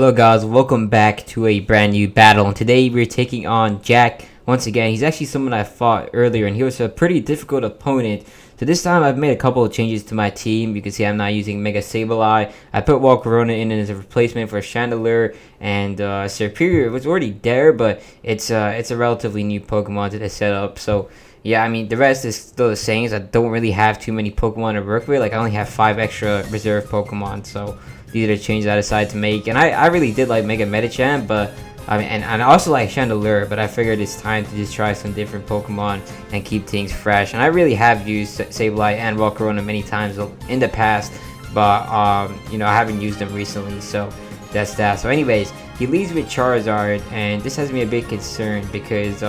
Hello guys, welcome back to a brand new battle, and today we're taking on Jack once again. He's actually someone I fought earlier and he was a pretty difficult opponent. So this time I've made a couple of changes to my team. You can see I'm not using Mega Sableye. I put Walkerona in as a replacement for Chandelure, and Superior was already there, but it's a relatively new Pokemon to the setup. So yeah, I mean the rest is still the same. So I don't really have too many Pokemon to work with. Like I only have 5 extra reserve Pokemon, so these are the changes I decided to make. And I really did like Mega Medicham, but I mean, and I also like Chandelure, but I figured it's time to just try some different Pokemon and keep things fresh. And I really have used Sableye and Walkerona many times in the past, but you know, I haven't used them recently, so that's that. So anyways, he leads with Charizard, and this has me a bit concerned because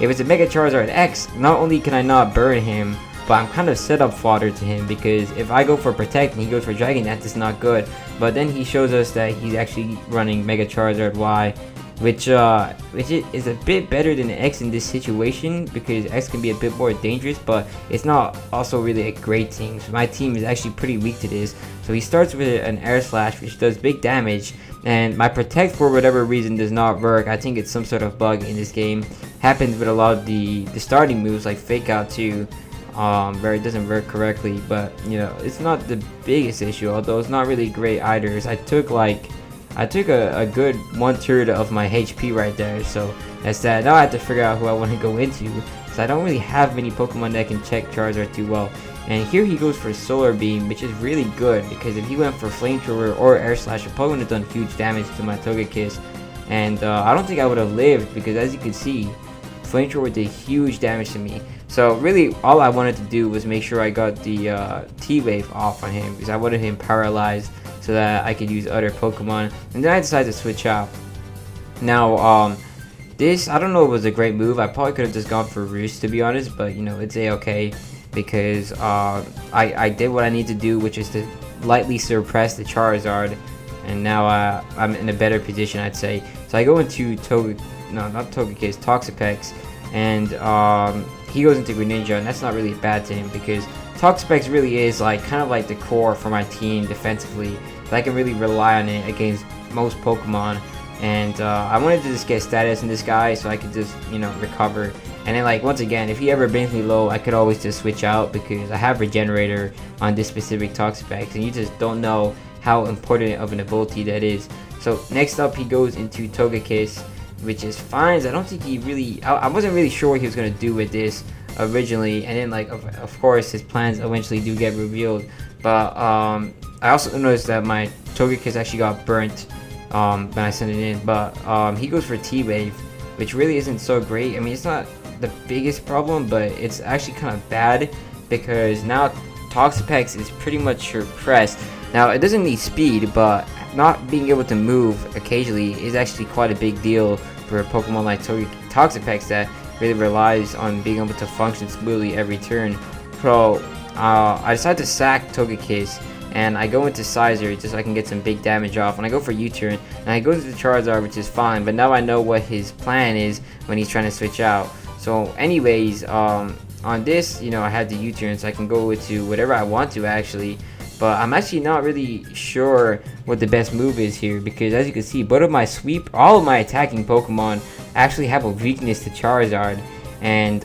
if it's a Mega Charizard X, not only can I not burn him, but I'm kind of setup fodder to him, because if I go for Protect and he goes for Dragon, that is not good. But then he shows us that he's actually running Mega Charizard Y, which is a bit better than X in this situation, because X can be a bit more dangerous, but it's not also really a great team. So my team is actually pretty weak to this. So he starts with an Air Slash, which does big damage, and my Protect for whatever reason does not work. I think it's some sort of bug in this game. Happens with a lot of the starting moves like Fake Out too, where it doesn't work correctly. But you know, it's not the biggest issue, although it's not really great either. I took a good 1/3 of my HP right there, so that's that. Now I have to figure out who I want to go into, because I don't really have many Pokemon that can check Charizard too well. And here he goes for Solar Beam, which is really good, because if he went for Flamethrower or Air Slash, it probably would have done huge damage to my Togekiss. And I don't think I would have lived, because as you can see, Flamethrower did huge damage to me. So really all I wanted to do was make sure I got the T-Wave off on him, because I wanted him paralyzed so that I could use other Pokemon. And then I decided to switch out. Now this, I don't know if it was a great move. I probably could have just gone for Roost, to be honest, but you know, it's a-okay, because I did what I need to do, which is to lightly suppress the Charizard, and now I'm in a better position, I'd say. So I go into Toxapex, and he goes into Greninja, and that's not really bad to him, because Toxapex really is kind of like the core for my team defensively. So I can really rely on it against most Pokemon. And I wanted to just get status in this guy so I could just, you know, recover. And then once again, if he ever brings me low, I could always just switch out, because I have Regenerator on this specific Toxapex, and you just don't know how important of an ability that is. So next up, he goes into Togekiss, which is fine. I don't think he really, I wasn't really sure what he was going to do with this originally, and then of course his plans eventually do get revealed. But I also noticed that my Togekiss actually got burnt when I sent it in. But he goes for T-Wave, which really isn't so great. I mean, it's not the biggest problem, but it's actually kind of bad, because now Toxapex is pretty much suppressed. Now it doesn't need speed, but not being able to move occasionally is actually quite a big deal for a Pokemon like Toxapex that really relies on being able to function smoothly every turn. So I decided to sack Togekiss, and I go into Sizer just so I can get some big damage off, and I go for U-turn, and I go to the Charizard, which is fine, but now I know what his plan is when he's trying to switch out. So anyways, on this, you know, I had the U-turn, so I can go into whatever I want to actually. But I'm actually not really sure what the best move is here, because as you can see, both of my sweep, all of my attacking Pokemon actually have a weakness to Charizard. And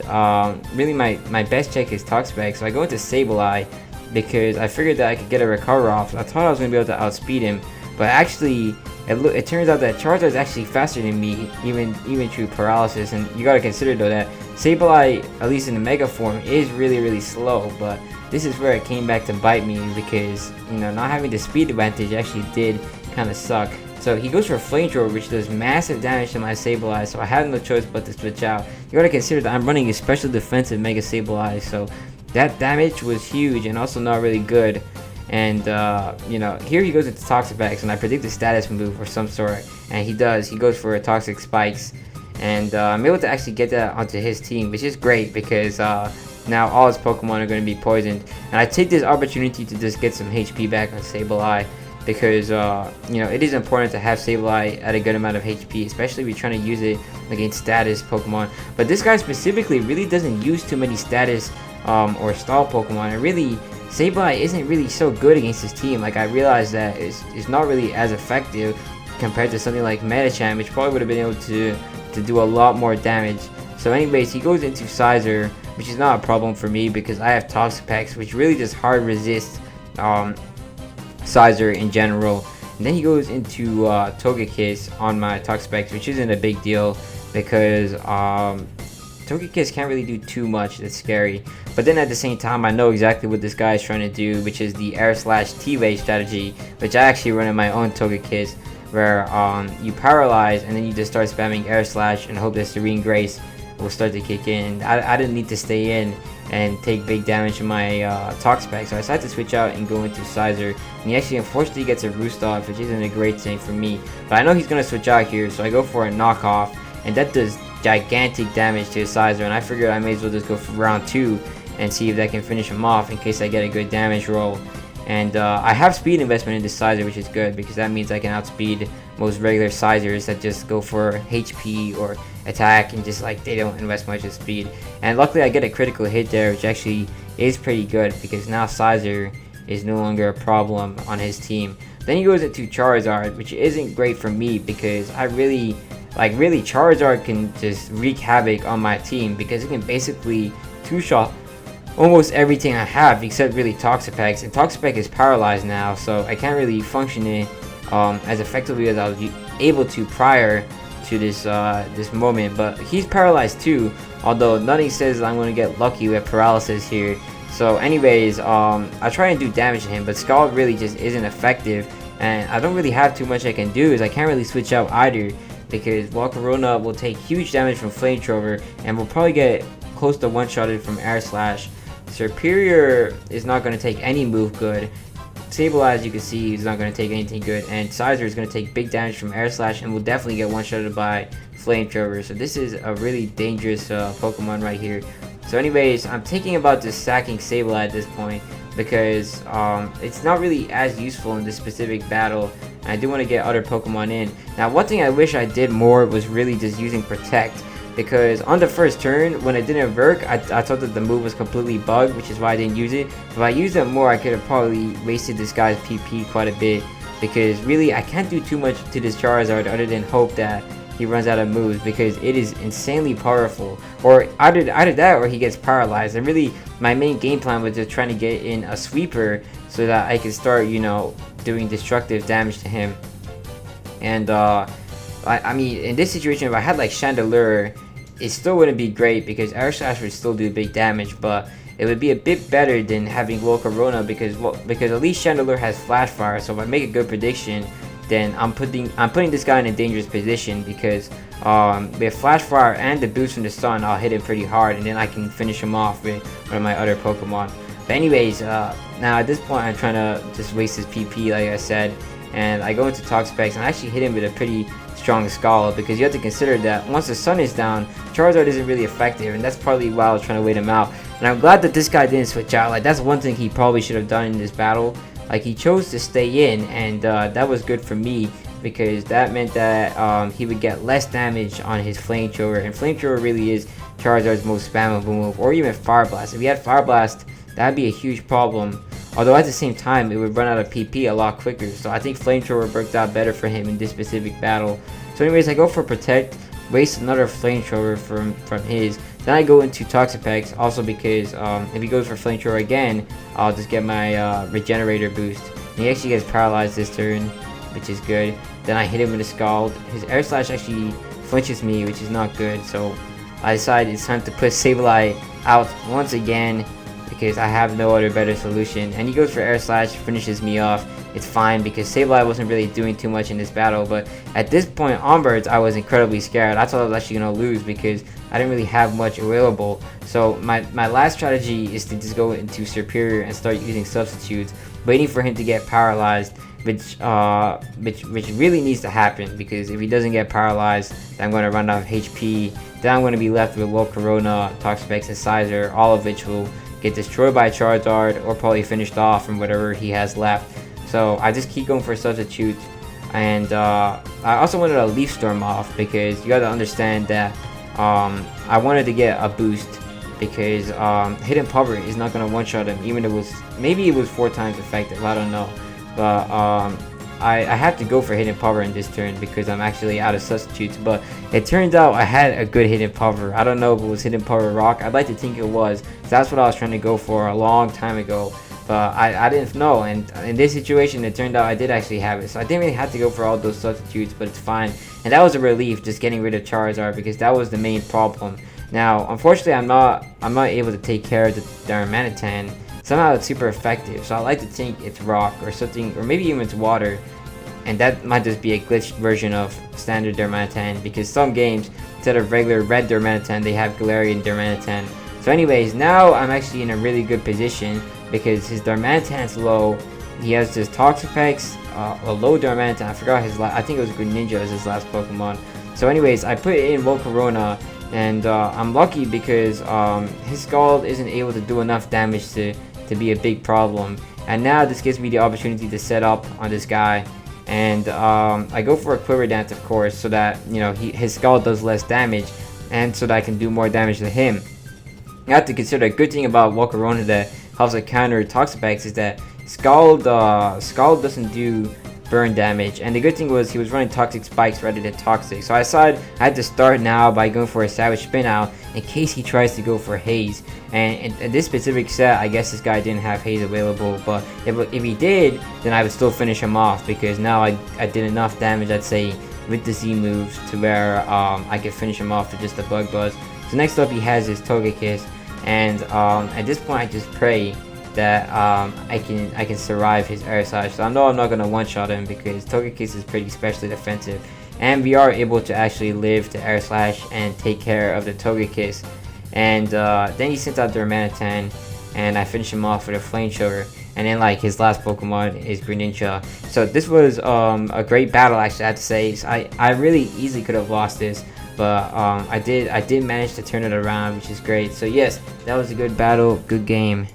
really my best check is Toxapex, so I go into Sableye, because I figured that I could get a recover off. I thought I was going to be able to outspeed him, but actually it turns out that Charizard is actually faster than me, even through paralysis. And you got to consider though that Sableye, at least in the Mega form, is really slow. But this is where it came back to bite me, because you know, not having the speed advantage actually did kind of suck. So he goes for a Flamethrower, which does massive damage to my Sableye, so I had no choice but to switch out. You gotta consider that I'm running a special defensive Mega Sableye, so that damage was huge and also not really good. And you know, here he goes into Toxapex, and I predict a status move or some sort, and he does. He goes for a Toxic Spikes, and I'm able to actually get that onto his team, which is great, because now all his Pokemon are going to be poisoned. And I take this opportunity to just get some HP back on Sableye, because you know, it is important to have Sableye at a good amount of HP, especially if you're trying to use it against status Pokemon. But this guy specifically really doesn't use too many status or stall Pokemon, and really Sableye isn't really so good against his team. I realized that it's not really as effective compared to something like Metachan, which probably would have been able to do a lot more damage. So anyways, he goes into Sizer, which is not a problem for me because I have Toxapex, which really just hard resists Sizer in general. And then he goes into Togekiss on my Toxapex, which isn't a big deal because Togekiss can't really do too much that's scary. But then at the same time, I know exactly what this guy is trying to do, which is the Air Slash T-Wave strategy, which I actually run in my own Togekiss, where you paralyze and then you just start spamming Air Slash and hope that Serene Grace will start to kick in. I didn't need to stay in and take big damage in my Toxapex, so I decided to switch out and go into Sizer. And he actually unfortunately gets a Roost off, which isn't a great thing for me. But I know he's going to switch out here, so I go for a knockoff, and that does gigantic damage to his Sizer, and I figured I may as well just go for round 2 and see if that can finish him off in case I get a good damage roll. And I have speed investment in this Sizer, which is good because that means I can outspeed most regular Sizers that just go for HP or attack and just like they don't invest much in speed. And luckily I get a critical hit there, which actually is pretty good because now Sizer is no longer a problem on his team. Then he goes into Charizard, which isn't great for me because I really Charizard can just wreak havoc on my team because it can basically two-shot almost everything I have except really Toxapex, and Toxapex is paralyzed now, so I can't really function it as effectively as I was able to prior to this this moment. But he's paralyzed too, although nothing says I'm going to get lucky with paralysis here. So anyways, I try and do damage to him, but Scald really just isn't effective, and I don't really have too much I can do, as I can't really switch out either because Volcarona will take huge damage from Flamethrower and will probably get close to one-shotted from Air Slash. Superior is not going to take any move good. Sableye, you can see, is not going to take anything good, and Sizer is going to take big damage from Air Slash and will definitely get one-shotted by Flamethrower. So this is a really dangerous Pokemon right here. So anyways, I'm thinking about just sacking Sableye at this point because it's not really as useful in this specific battle, and I do want to get other Pokemon in. Now, one thing I wish I did more was really just using Protect, because on the first turn, when it didn't work, I thought that the move was completely bugged, which is why I didn't use it. If I used it more, I could have probably wasted this guy's PP quite a bit, because really, I can't do too much to this Charizard other than hope that he runs out of moves, because it is insanely powerful. Or either that or he gets paralyzed. And really, my main game plan was just trying to get in a sweeper so that I could start, you know, doing destructive damage to him. And I mean, in this situation, if I had like Chandelure, it still wouldn't be great because Air Slash would still do big damage, but it would be a bit better than having Volcarona because at least Chandelure has Flash Fire. So if I make a good prediction, then I'm putting this guy in a dangerous position because with Flash Fire and the boost from the sun, I'll hit him pretty hard, and then I can finish him off with one of my other Pokemon. But anyways, now at this point, I'm trying to just waste his PP, like I said, and I go into Toxapex and I actually hit him with a pretty strong Scala, because you have to consider that once the sun is down, Charizard isn't really effective, and that's probably why I was trying to wait him out. And I'm glad that this guy didn't switch out. Like, that's one thing he probably should have done in this battle. Like, he chose to stay in, and that was good for me because that meant that he would get less damage on his Flamethrower, and Flamethrower really is Charizard's most spammable move, or even Fire Blast. If he had Fire Blast, that'd be a huge problem. Although at the same time, it would run out of PP a lot quicker. So I think Flamethrower worked out better for him in this specific battle. So anyways, I go for Protect, waste another Flamethrower from his. Then I go into Toxapex, also because if he goes for Flamethrower again, I'll just get my Regenerator boost. And he actually gets paralyzed this turn, which is good. Then I hit him with a Scald. His Air Slash actually flinches me, which is not good. So I decide it's time to put Sableye out once again, because I have no other better solution. And he goes for Air Slash, finishes me off. It's fine because Sableye wasn't really doing too much in this battle, but at this point onwards, I was incredibly scared. I thought I was actually going to lose because I didn't really have much available. So my last strategy is to just go into Superior and start using substitutes, waiting for him to get paralyzed, which really needs to happen, because if he doesn't get paralyzed, then I'm going to run out of HP. Then I'm going to be left with Volcarona, Toxapex, and Sizer, all of which will get destroyed by Charizard or probably finished off from whatever he has left. So I just keep going for substitutes, and I also wanted a Leaf Storm off because you got to understand that I wanted to get a boost, because Hidden Cover is not going to one-shot him, even if maybe it was 4 times effective, I don't know. But I have to go for hidden power in this turn because I'm actually out of substitutes, but it turns out I had a good hidden power. I don't know if it was hidden power rock. I'd like to think it was. So that's what I was trying to go for a long time ago, but I didn't know, and in this situation it turned out I did actually have it, so I didn't really have to go for all those substitutes, but it's fine. And that was a relief, just getting rid of Charizard, because that was the main problem. Now unfortunately I'm not able to take care of the Darmanitan. Somehow it's super effective, so I like to think it's rock or something, or maybe even it's water, and that might just be a glitched version of standard Darmanitan, because some games, instead of regular red Darmanitan, they have Galarian Darmanitan. So anyways, now I'm actually in a really good position because his Darmanitan's low. He has this Toxapex, a low Darmanitan. I forgot his I think it was Greninja as his last Pokemon. So anyways, I put in Volcarona, and I'm lucky because his Scald isn't able to do enough damage to be a big problem. And now this gives me the opportunity to set up on this guy, and I go for a Quiver Dance, of course, so that, you know, his Scald does less damage, and so that I can do more damage to him. You have to consider a good thing about Volcarona that helps it counter Toxapex is that Scald doesn't do burn damage, and the good thing was he was running Toxic Spikes rather than Toxic, so I decided I had to start now by going for a Savage Spin out in case he tries to go for Haze. And in this specific set, I guess this guy didn't have Haze available, but if he did, then I would still finish him off, because now I did enough damage, I'd say, with the Z moves to where I could finish him off with just a Bug Buzz. So next up he has his Togekiss, and at this point I just pray that I can survive his Air Slash. So I know I'm not gonna one-shot him because Togekiss is pretty specially defensive, and we are able to actually live the Air Slash and take care of the Togekiss. And then he sends out Darmanitan, and I finish him off with a Flamethrower. And then like his last Pokemon is Greninja. So this was a great battle, actually, I have to say. So I really easily could have lost this, but I did manage to turn it around, which is great. So yes, that was a good battle, good game.